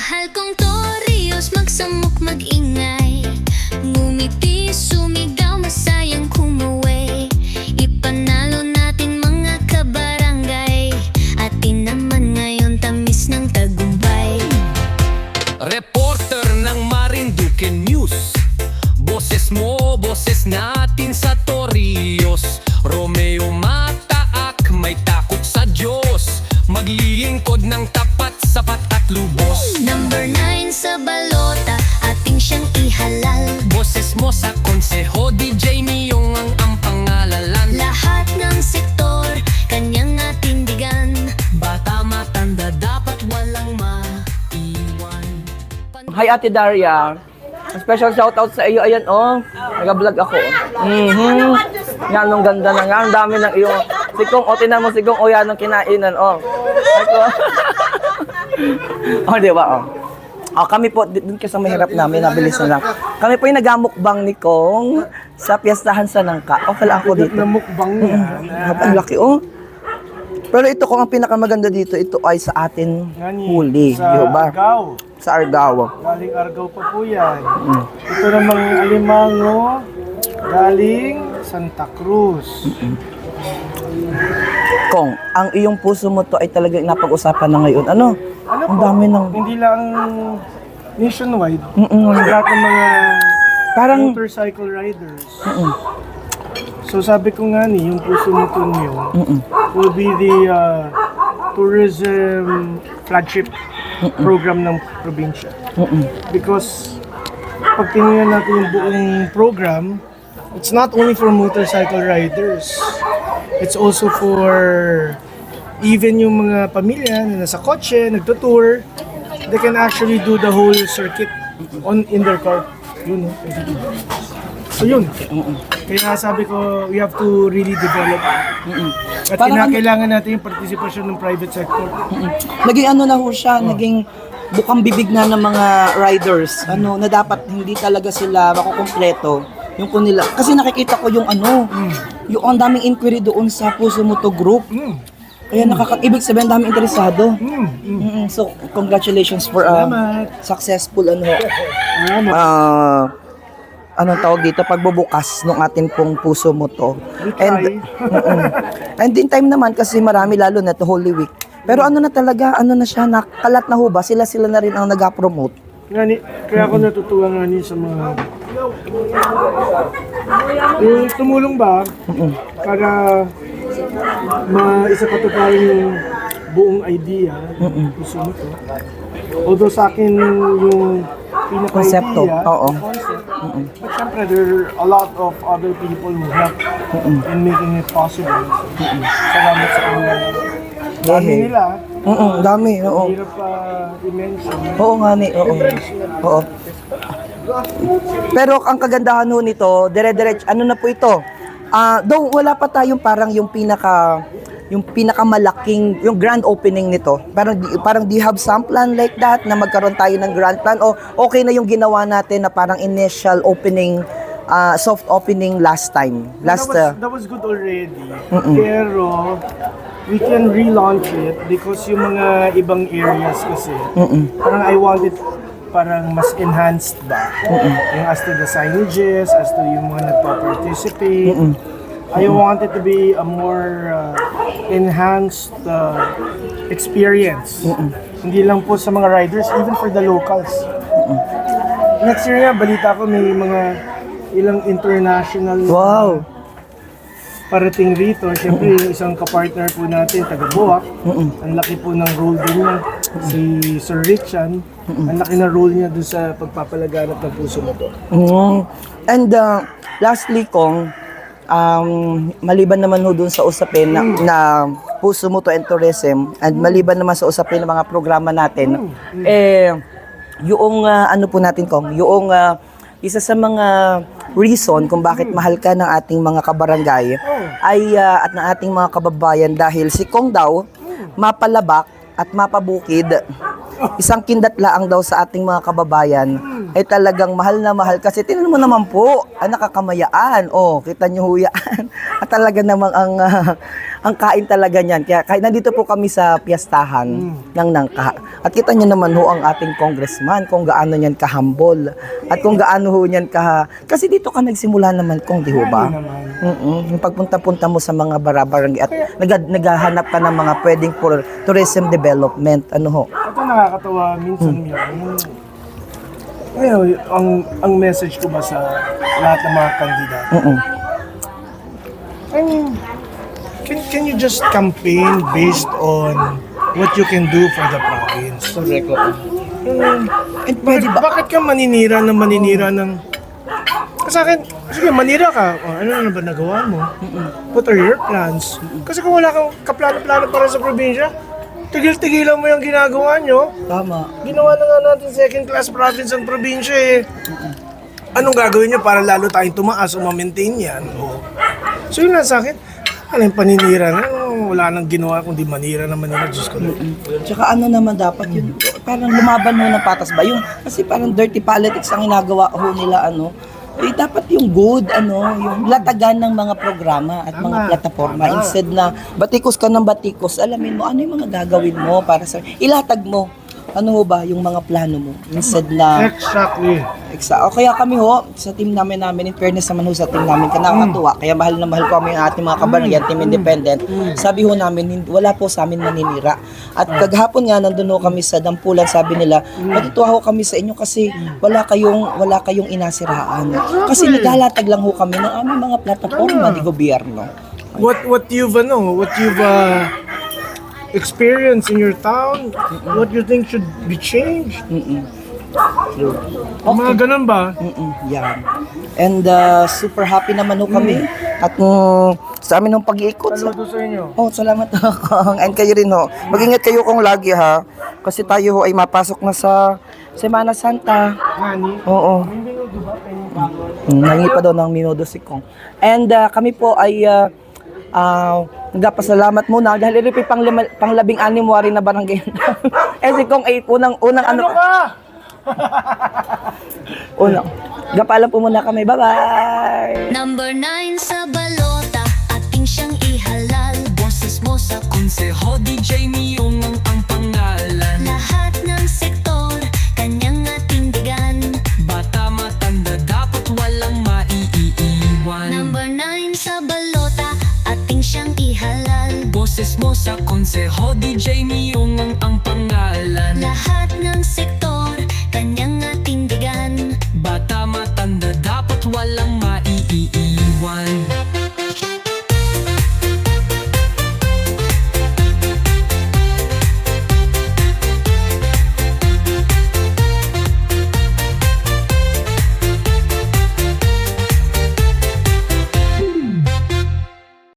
Mahal kong Torios, magsamok magingay, ngumiti, sumigaw, masayang kumuwi. Ipanalo natin mga kabarangay, atin naman ngayon tamis ng tagumpay. Reporter ng Marinduque News, boses mo, boses natin sa Torios. Romeo mataak, may takot sa Diyos, maglilingkod ng tapat, sapat at lubos. Number 9 sa balota, ating siyang ihalal. Boses mo sa konseho, DJ Miyong ang pangalalan. Lahat ng sektor, kanyang atindigan. Bata matanda, dapat walang maiwan. Hi Ate Daria. Special shoutout sa iyo. Ayan oh. Nag-vlog ako. Yan, ang ganda na nga. Ang dami ng iyong sikong. O, tinan mo sikong. O, yan ang kinainan. O. Ako. O, di ba? O. O, kami po, dun kasi mahirap namin. Nabilis na lang. Kami po yung nagamukbang ni Kong sa piyestahan sa Nangka. O, pala ako dito. Namukbang niya. Ang laki, oh. Pero ito kung ang pinakamaganda dito, ito ay sa atin huli. Sa Di ba? Argao. Sa Argao. Galing Argao pa po yan. Ito namang alimango. Galing Santa Cruz. Kong, ang iyong puso mo to ay talagang napag-usapan na ngayon. Ano? Ano Ang po? dami ng... Hindi lang nationwide. Mm-mm. Lahat ng mga Parang... motorcycle riders. So sabi ko nga ni, yung puso nito niyo will be the tourism flagship program ng probinsya. Because pag tinignan natin yung buong program, it's not only for motorcycle riders. It's also for even yung mga pamilya na nasa kotse, nagtutour, they can actually do the whole circuit in their car. Yun, so yun. Kaya sabi ko, we have to really develop. At kinakailangan natin yung participation ng private sector. Naging ano na ho siya, naging bukang bibig na ng mga riders. Ano, na dapat hindi talaga sila makukumpleto. Yung kunila. Kasi nakikita ko yung ano, yung ang daming inquiry doon sa Puso Mo To Group. Kaya ibig sabihin, ang daming interesado. So, congratulations for Salamat. successful ano. Salamat. Anong tawag dito, pagbubukas ng ating pong Puso Mo To. And in time naman kasi marami lalo na to Holy Week. Pero ano na talaga, ano na siya, nakalat na ho ba? Sila na rin ang nag-promote. Kaya ako natutuwa nga ni sa mga yung tumulong ba para maisapatuparan yung buong idea. Gusto mo to. Although sa akin yung Konsepto, pinaka-idea, oo. concept, but syempre there are a lot of other people who help in making it possible. Salamat sa kanila. Dami nila. Dami, oo. Hirap i-mention. Oo nga ni, oo. Oo. Pero ang kagandahan ho nito, dire-diretso, ano na po ito? Though wala pa tayong parang yung pinakamalaking, yung grand opening nito. Parang do you have some plan like that na magkaroon tayo ng grand plan o okay na yung ginawa natin na parang initial opening, soft opening last time. That was good already. Pero we can relaunch it because yung mga ibang areas kasi parang I want it parang mas enhanced ba? Yung as to the signages, as to yung mga nagpa-participate. I want it to be a more enhanced experience. Hindi lang po sa mga riders, even for the locals. Next year nga, balita ko may mga ilang international parating rito. Siyempre, yung isang kapartner po natin, taga Boac, ang laki po ng role din niya. Si Sir Richan, ang laki na role niya doon sa pagpapalaganap ng Puso Mo To. And lastly, Kong, maliban naman ho dun sa usapin na Puso Mo To and Tourism, and maliban naman sa usapin ng mga programa natin, yung ano po natin, Kong, yung isa sa mga reason kung bakit mahal ka ng ating mga kabarangay ay at ng ating mga kababayan dahil si Kong daw mapalabak at mapabukid, isang kindatlaang daw sa ating mga kababayan ay talagang mahal na mahal kasi tingnan mo naman po ang nakakamayaan, kita nyo huyaan at talaga namang ang ang kain talaga niyan. Kaya kahit nandito po kami sa piyastahan ng Nangka. At kita niyo naman ho ang ating congressman kung gaano niyan kahambol. At kung gaano ho niyan kasi dito ka nagsimula naman kung di ho ba? Yung pagpunta-punta mo sa mga barabarangay at naghahanap ka ng mga pwedeng for tourism development. Ano ho? Ito nakakatawa minsan yan. Ngayon, ang message ko ba sa lahat ng mga kandidato? I mean, can you just campaign based on what you can do for the province? Correct. And pwede ba? Bakit ka maninira ng... Sa akin, sige, manira ka. O, ano na ba nagawa mo? What are your plans? Kasi kung wala kang kaplano-plano para sa probinsya, tigil-tigilan mo yung ginagawa nyo. Tama. Ginawa na nga natin second class province ang probinsya eh. Anong gagawin nyo para lalo tayong tumaas o ma-maintain yan? O. So yun lang sa akin, ano yung paninira na? Wala nang ginawa kundi manira na manira. Diyos ko na. Tsaka ano naman dapat yun, parang lumaban mo ng patas ba? Kasi parang dirty politics ang ginagawa ho nila, dapat yung good, yung latagan ng mga programa at mga plataforma. Instead na batikos ka ng batikos, alamin mo ano yung mga gagawin mo para sa, ilatag mo, ano ba yung mga plano mo. Instead na, Exactly. o kaya kami ho, sa team namin, in fairness naman ho sa team namin, nakakatuwa. Kaya mahal na mahal ko kami ang ating mga kabarangay, team independent. Sabi ho namin, wala po sa amin maninira. At kaghapon nga, nandun ho kami sa dampulan, sabi nila, matutuwa ho kami sa inyo kasi wala kayong inasiraan. Kasi naghalatag lang ho kami ng aming mga plataforma di gobyerno. What you've experience in your town, what you think should be changed. Mga ganun ba? Yan. And super happy naman ho kami. At sa amin ng pag-iikot. Saludo sa inyo. Salamat ho. And kayo rin ho. Mag-ingat kayo kung lagi ha. Kasi tayo ho ay mapasok na sa Semana Santa. Nani? Oo. Nangi pa daw ng minudo si Kong. And kami po ay nagpasalamat muna dahil ito pang 16 wari na barangay. Si Kong ay unang Ano ka? unang. Gapalan po muna kami. Bye-bye! Number 9 sa balota, ating siyang ihalal. Boses mo sa konseho, DJ Miyong ang pangalan. Lahat ng sektor, kanyang atindigan. Bata matanda, dapat walang maiiwan. Number 9 sa balota, ating siyang ihalal. Boses mo sa konseho, DJ Miyong ang pangalan. Lahat ng sektor, kanyang atindigan. Bata matanda, dapat walang maiiwan.